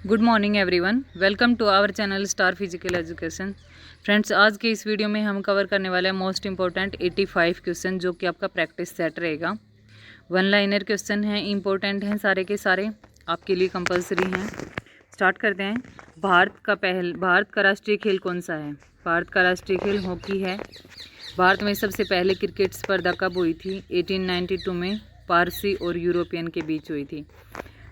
Good morning everyone, welcome to our channel star physical education. Friends, आज के इस video में हम कवर करने वाले हैं मोस्ट इंपॉर्टेंट 85 क्वेश्चन, जो कि आपका प्रैक्टिस सेट रहेगा। वन लाइनर क्वेश्चन हैं, इंपॉर्टेंट हैं, सारे के सारे आपके लिए कंपलसरी हैं। स्टार्ट करते हैं। भारत का राष्ट्रीय खेल कौन सा है? भारत का राष्ट्रीय खेल हॉकी है। भारत में सबसे पहले क्रिकेट स्पर्धा कब हुई थी? 1892 में पारसी और यूरोपियन के बीच हुई थी।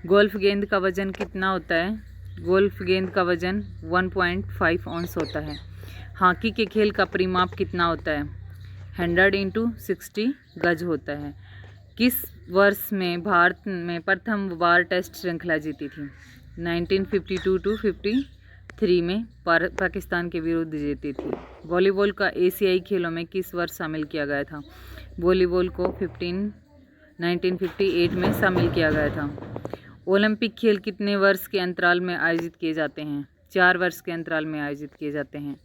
गोल्फ गेंद का वजन कितना होता है? गोल्फ गेंद का वजन 1.5 औंस होता है। हॉकी के खेल का परिमाप कितना होता है? 100 × 60 गज होता है। किस वर्ष में भारत में प्रथम बार टेस्ट श्रृंखला जीती थी? 1952-53 में पाकिस्तान के विरुद्ध जीती थी। वॉलीबॉल का एशियाई खेलों में किस वर्ष शामिल किया गया था? वॉलीबॉल को 1958 में शामिल किया गया था। ओलंपिक खेल कितने वर्ष के अंतराल में आयोजित किए जाते हैं? 4 वर्ष के अंतराल में आयोजित किए जाते हैं।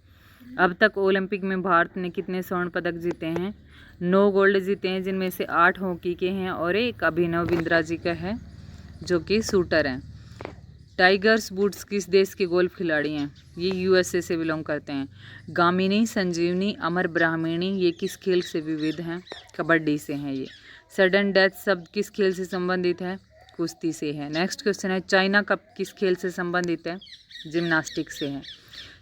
अब तक ओलंपिक में भारत ने कितने स्वर्ण पदक जीते हैं? 9 गोल्ड जीते हैं, जिनमें से 8 हॉकी के हैं और एक अभिनव बिंद्रा जी का है, जो कि शूटर हैं। टाइगर्स वुड्स किस देश के गोल्फ खिलाड़ी हैं? ये यूएसए से बिलोंग करते हैं। गामिनी, संजीवनी, अमर ब्राह्मणी, ये किस खेल से विविध हैं? कबड्डी से हैं ये। सडन डेथ शब्द किस खेल से संबंधित है? कुश्ती से है। नेक्स्ट क्वेश्चन है, चाइना कप किस खेल से संबंधित है? जिम्नास्टिक से है।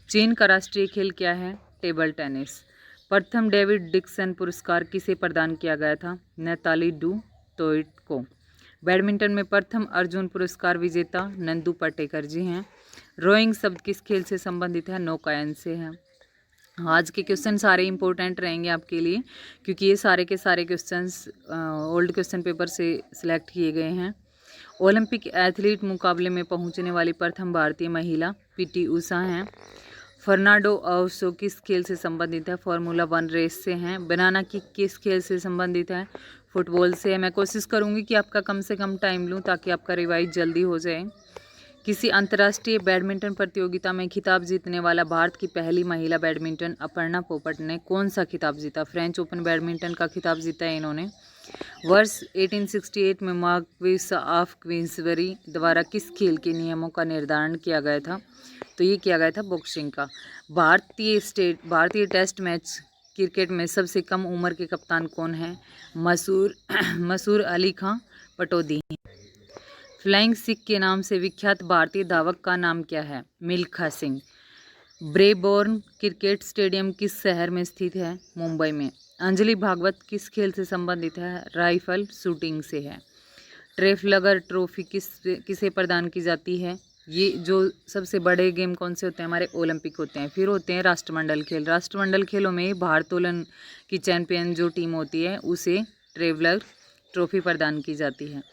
चीन का राष्ट्रीय खेल क्या है? Table tennis. प्रथम डेविड डिक्सन पुरस्कार किसे प्रदान किया गया था? नैताली डू टोइट को। बैडमिंटन में प्रथम अर्जुन पुरस्कार विजेता नंदू पाटेकर जी हैं। रोइंग शब्द किस खेल से संबंधित है? नौकायन से है। आज के क्वेश्चन सारे इंपॉर्टेंट रहेंगे आपके लिए, क्योंकि ये सारे के सारे क्वेश्चंस ओल्ड क्वेश्चन पेपर से सिलेक्ट किए गए हैं। ओलंपिक एथलीट मुकाबले में पहुंचने वाली प्रथम भारतीय महिला पीटी उषा हैं। फर्नांडो अलोंसो किस खेल से संबंधित है? फार्मूला 1 रेस से हैं। बनाना किक किस खेल से संबंधित है? फुटबॉल से है। मैं कोशिश करूंगी कि आपका कम से कम टाइम लूं, ताकि आपका रिवाइज जल्दी हो जाए। किसी अंतर्राष्ट्रीय बैडमिंटन प्रतियोगिता में खिताब जीतने वाला भारत की पहली महिला बैडमिंटन अपर्णा पोपट ने कौन सा खिताब जीता? फ्रेंच ओपन बैडमिंटन का खिताब जीता है इन्होंने। वर्ष 1868 में मार्क्विस ऑफ क्वींसबरी द्वारा किस खेल के नियमों का निर्धारण किया गया था? तो ये किया गया था बॉक्सिंग का। भारतीय टेस्ट मैच क्रिकेट में सबसे कम उम्र के कप्तान कौन है? मसूर अली खां पटौदी। फ्लाइंग सिख के नाम से विख्यात भारतीय धावक का नाम क्या है? Milkha Singh. Brabourne cricket stadium किस शहर में स्थित है? मुंबई में। अंजलि भागवत किस खेल से संबंधित है? राइफल शूटिंग से है। ट्रेफलगर ट्रॉफी किसे प्रदान की जाती है? ये जो सबसे बड़े गेम कौन से होते हैं? हमारे ओलंपिक होते हैं। फिर होते हैं राष्ट्रमंडल खेल। राष्ट्रमंडल खेलों में भारोत्तोलन की चैंपियन जो टीम होती है, उसे ट्रेवलर ट्रॉफी प्रदान की जाती है।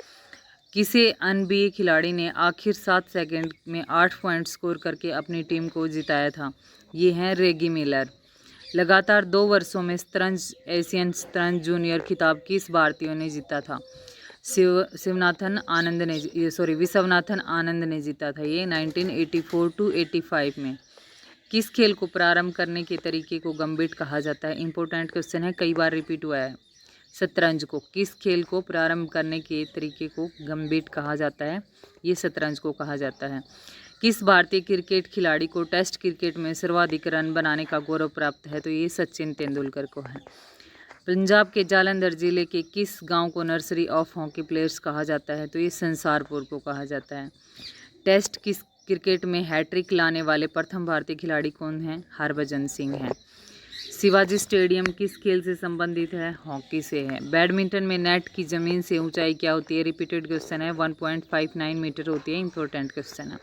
किसी एनबीए खिलाड़ी ने आखिर 7 सेकंड में 8 पॉइंट स्कोर करके अपनी टीम को जिताया था? ये हैं रेगी मिलर। लगातार 2 वर्षों में शतरंज एशियन शतरंज जूनियर खिताब किस भारतीय ने जीता था? विश्वनाथन आनंद ने जीता था ये 1984-85 में। किस खेल को प्रारंभ करने के तरीके को गंभीर कहा जाता है? इंपॉर्टेंट क्वेश्चन है, कई बार रिपीट हुआ है। शतरंज को किस खेल को प्रारंभ करने के तरीके को गंभीर कहा जाता है? ये शतरंज को कहा जाता है। किस भारतीय क्रिकेट खिलाड़ी को टेस्ट क्रिकेट में सर्वाधिक रन बनाने का गौरव प्राप्त है? तो ये सचिन तेंदुलकर को है। पंजाब के जालंधर जिले के किस गांव को नर्सरी ऑफ हॉकी प्लेयर्स कहा जाता है? तो ये संसारपुर को कहा जाता है। टेस्ट किस क्रिकेट में हैट्रिक लाने वाले प्रथम भारतीय खिलाड़ी कौन हैं? हरभजन सिंह हैं। शिवाजी स्टेडियम किस खेल से संबंधित है? हॉकी से है। बैडमिंटन में नेट की ज़मीन से ऊंचाई क्या होती है? रिपीटेड क्वेश्चन है, 1.59 मीटर होती है। इंपॉर्टेंट क्वेश्चन है।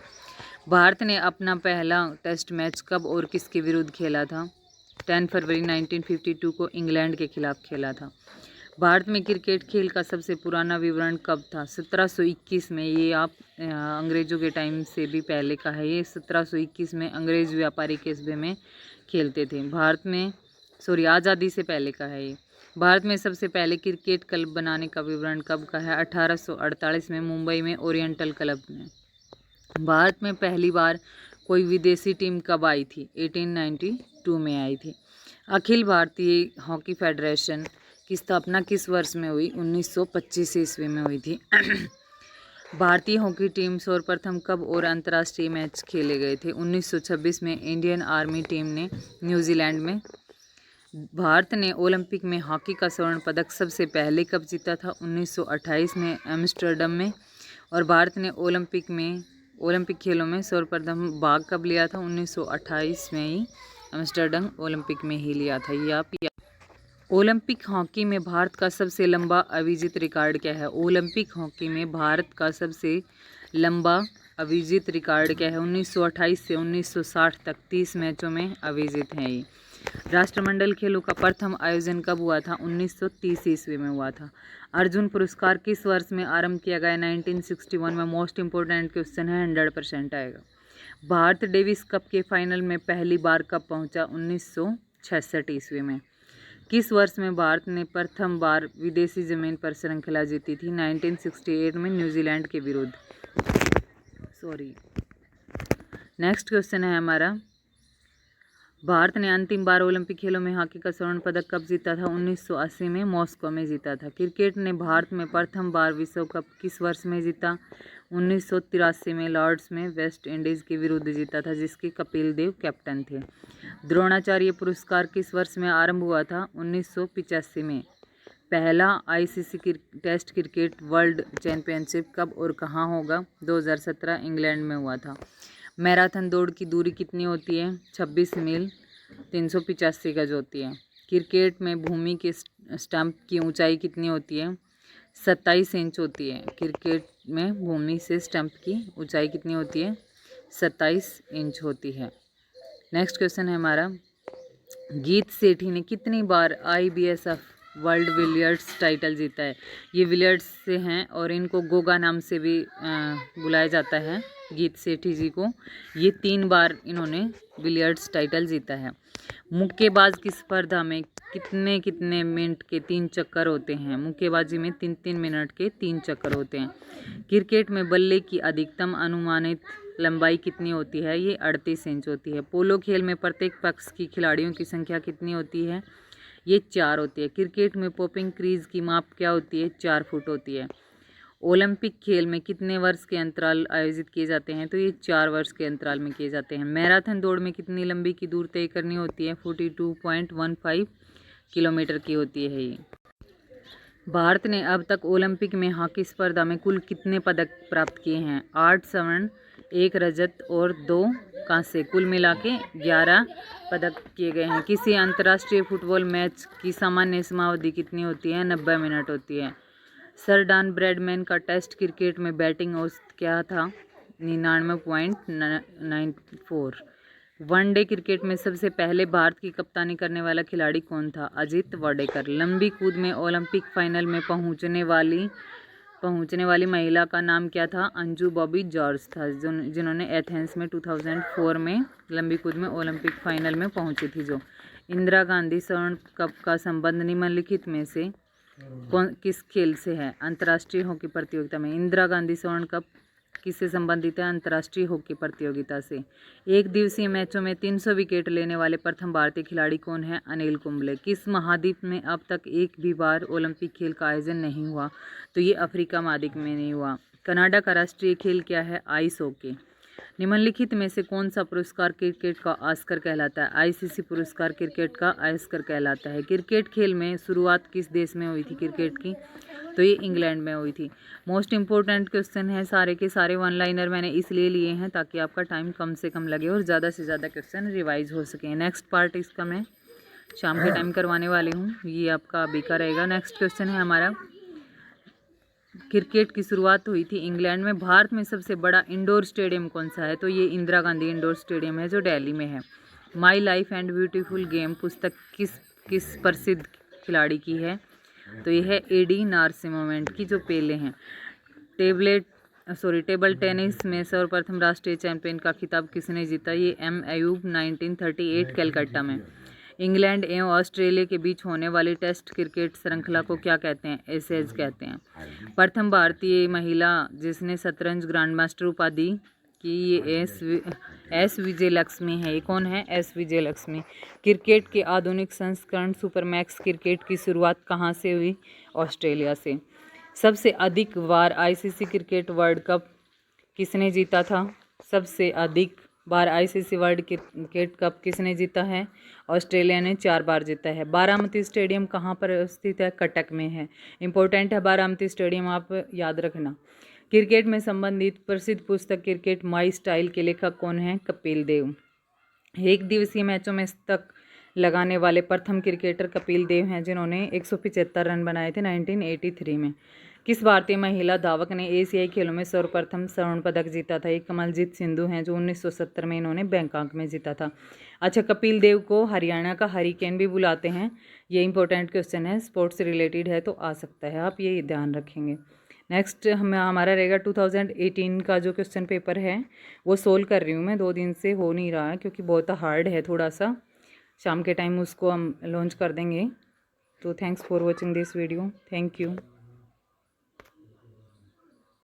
भारत ने अपना पहला टेस्ट मैच कब और किसके विरुद्ध खेला था? 10 फरवरी 1952 को इंग्लैंड के खिलाफ खेला था। भारत में क्रिकेट खेल का सबसे पुराना विवरण कब था? 1721 में। ये आप अंग्रेज़ों के टाइम से भी पहले का है। ये 1721 में अंग्रेज़ व्यापारी कस्बे में खेलते थे। आज़ादी से पहले का है ये। भारत में सबसे पहले क्रिकेट क्लब बनाने का विवरण कब का है? 1848 में, मुंबई में ओरिएंटल क्लब में। भारत में पहली बार कोई विदेशी टीम कब आई थी? 1892 में आई थी। अखिल भारतीय हॉकी फेडरेशन की स्थापना किस वर्ष में हुई? 1925 ईस्वी में हुई थी। भारतीय हॉकी टीम सर्वप्रथम कब और अंतर्राष्ट्रीय मैच खेले गए थे? 1926 में इंडियन आर्मी टीम ने न्यूजीलैंड में। भारत ने ओलंपिक में हॉकी का स्वर्ण पदक सबसे पहले कब जीता था? 1928 में एम्स्टर्डम में। और भारत ने ओलंपिक खेलों में सर्वप्रथम भाग कब लिया था? 1928 में ही एम्स्टर्डम ओलंपिक में ही लिया था। ये आप ओलंपिक हॉकी में भारत का सबसे लंबा अविजित रिकॉर्ड क्या है? ओलंपिक हॉकी में भारत का सबसे लंबा अविजित रिकॉर्ड क्या है? 1928 से 1960 तक 30 मैचों में अविजित हैं ये। राष्ट्रमंडल खेलों का प्रथम आयोजन कब हुआ था? 1930 ईस्वी में हुआ था। अर्जुन पुरस्कार किस वर्ष में आरंभ किया गया? 1961 में। मोस्ट इंपोर्टेंट क्वेश्चन है, 100% आएगा। भारत डेविस कप के फाइनल में पहली बार कब पहुंचा? 1966 ईस्वी में। किस वर्ष में भारत ने प्रथम बार विदेशी जमीन पर श्रृंखला जीती थी? 1968 में न्यूजीलैंड के विरुद्ध। नेक्स्ट क्वेश्चन है हमारा, भारत ने अंतिम बार ओलंपिक खेलों में हॉकी का स्वर्ण पदक कब जीता था? 1980 में मॉस्को में जीता था। क्रिकेट ने भारत में प्रथम बार विश्व कप किस वर्ष में जीता? 1983 में लॉर्ड्स में वेस्ट इंडीज़ के विरुद्ध जीता था, जिसके कपिल देव कैप्टन थे। द्रोणाचार्य पुरस्कार किस वर्ष में आरंभ हुआ था? 1985 में। पहला ICC test cricket world championship कब और कहाँ होगा? 2017 इंग्लैंड में हुआ था। मैराथन दौड़ की दूरी कितनी होती है? 26 मील 385 गज होती है। क्रिकेट में भूमि के स्टंप की ऊंचाई कितनी होती है? 27 इंच होती है। क्रिकेट में भूमि से स्टंप की ऊंचाई कितनी होती है? 27 इंच होती है। नेक्स्ट क्वेश्चन है हमारा, गीत सेठी ने कितनी बार IBSF वर्ल्ड बिलियर्ड्स टाइटल जीता है? ये बिलियर्ड्स से हैं और इनको गोगा नाम से भी बुलाया जाता है। गीत सेठी जी को ये 3 बार इन्होंने बिलियर्ड्स टाइटल जीता है। मुक्केबाज की स्पर्धा में कितने कितने मिनट के 3 चक्कर होते हैं? मुक्केबाजी में 3-3 मिनट के 3 चक्कर होते हैं। क्रिकेट में बल्ले की अधिकतम अनुमानित लंबाई कितनी होती है? ये 38 इंच होती है। पोलो खेल में प्रत्येक पक्ष की खिलाड़ियों की संख्या कितनी होती है? ये 4 होती है। क्रिकेट में पॉपिंग क्रीज की माप क्या होती है? 4 फुट होती है। ओलंपिक खेल में कितने वर्ष के अंतराल आयोजित किए जाते हैं? तो ये 4 वर्ष के अंतराल में किए जाते हैं। मैराथन दौड़ में कितनी लंबी की दूर तय करनी होती है? 42.15 किलोमीटर की होती है ये। भारत ने अब तक ओलंपिक में हॉकी स्पर्धा में कुल कितने पदक प्राप्त किए हैं? 8 स्वर्ण, 1 रजत और 2 कांस्य, कुल मिला के 11 पदक किए गए हैं। किसी अंतर्राष्ट्रीय फुटबॉल मैच की सामान्य समावधि कितनी होती है? 90 मिनट होती है। सर डॉन ब्रैडमैन का टेस्ट क्रिकेट में बैटिंग औसत क्या था? 99.94। वनडे क्रिकेट में सबसे पहले भारत की कप्तानी करने वाला खिलाड़ी कौन था? अजित वाडेकर। लंबी कूद में ओलंपिक फाइनल में पहुंचने वाली महिला का नाम क्या था? अंजू बॉबी जॉर्ज था, जिन्होंने एथेंस में 2004 में लंबी कूद में ओलंपिक फाइनल में पहुंची थी। जो इंदिरा गांधी स्वर्ण कप का संबंध निम्नलिखित में से किस खेल से है? अंतर्राष्ट्रीय हॉकी प्रतियोगिता में। इंदिरा गांधी स्वर्ण कप किससे संबंधित है? अंतर्राष्ट्रीय हॉकी प्रतियोगिता से। एक दिवसीय मैचों में 300 विकेट लेने वाले प्रथम भारतीय खिलाड़ी कौन है? अनिल कुंबले। किस महाद्वीप में अब तक एक भी बार ओलंपिक खेल का आयोजन नहीं हुआ? तो ये अफ्रीका महाद्वीप में नहीं हुआ। कनाडा का राष्ट्रीय खेल क्या है? Ice hockey. निम्नलिखित में से कौन सा पुरस्कार क्रिकेट का ऑस्कर कहलाता है? आईसीसी पुरस्कार क्रिकेट का ऑस्कर कहलाता है। क्रिकेट खेल में शुरुआत किस देश में हुई थी क्रिकेट की? तो ये इंग्लैंड में हुई थी। मोस्ट इंपॉर्टेंट क्वेश्चन है, सारे के सारे 1 लाइनर मैंने इसलिए लिए हैं ताकि आपका टाइम कम से कम लगे और ज़्यादा से ज़्यादा क्वेश्चन रिवाइज हो सके। नेक्स्ट पार्ट इसका मैं शाम के टाइम करवाने वाली हूँ, ये आपका अभी का रहेगा। नेक्स्ट क्वेश्चन है हमारा, क्रिकेट की शुरुआत हुई थी इंग्लैंड में। भारत में सबसे बड़ा इंडोर स्टेडियम कौन सा है? तो ये इंदिरा गांधी इंडोर स्टेडियम है, जो दिल्ली में है। My life and beautiful game पुस्तक किस प्रसिद्ध खिलाड़ी की है? तो ये है AD नारसिम्हा की, जो पेले हैं। टेबल टेनिस में सर्वप्रथम राष्ट्रीय चैंपियन का खिताब किसने जीता? ये M अयूब 1938 कलकत्ता में। इंग्लैंड एवं ऑस्ट्रेलिया के बीच होने वाली टेस्ट क्रिकेट श्रृंखला को क्या कहते हैं? एसेज कहते हैं। प्रथम भारतीय महिला जिसने शतरंज ग्रैंडमास्टर उपाधि की, ये एस विजयलक्ष्मी है। ये कौन है? एस विजयलक्ष्मी। क्रिकेट के आधुनिक संस्करण सुपरमैक्स क्रिकेट की शुरुआत कहाँ से हुई? ऑस्ट्रेलिया से। सबसे अधिक बार आईसीसी क्रिकेट वर्ल्ड कप किसने जीता था? सबसे अधिक बार आईसीसी वर्ल्ड क्रिकेट कप किसने जीता है? ऑस्ट्रेलिया ने 4 बार जीता है। बारामती स्टेडियम कहाँ पर स्थित है? कटक में है। इंपॉर्टेंट है बारामती स्टेडियम, आप याद रखना। क्रिकेट में संबंधित प्रसिद्ध पुस्तक क्रिकेट माई स्टाइल के लेखक कौन हैं? कपिल देव। एक दिवसीय मैचों में शतक लगाने वाले प्रथम क्रिकेटर कपिल देव हैं, जिन्होंने 175 रन बनाए थे 1983 में। किस भारतीय महिला धावक ने एशियाई खेलों में सर्वप्रथम स्वर्ण पदक जीता था? ये कमलजीत सिंधु हैं, जो 1970 में इन्होंने बैंकॉक में जीता था। अच्छा, कपिल देव को हरियाणा का हरिकेन भी बुलाते हैं। ये इंपॉर्टेंट क्वेश्चन है, स्पोर्ट्स से रिलेटेड है तो आ सकता है, आप ये ध्यान रखेंगे। नेक्स्ट हमारा रहेगा 2018 का जो क्वेश्चन पेपर है वो सोल्व कर रही हूँ मैं, 2 दिन से हो नहीं रहा है क्योंकि बहुत हार्ड है थोड़ा सा। शाम के टाइम उसको हम लॉन्च कर देंगे। तो thanks for watching this video. Thank you.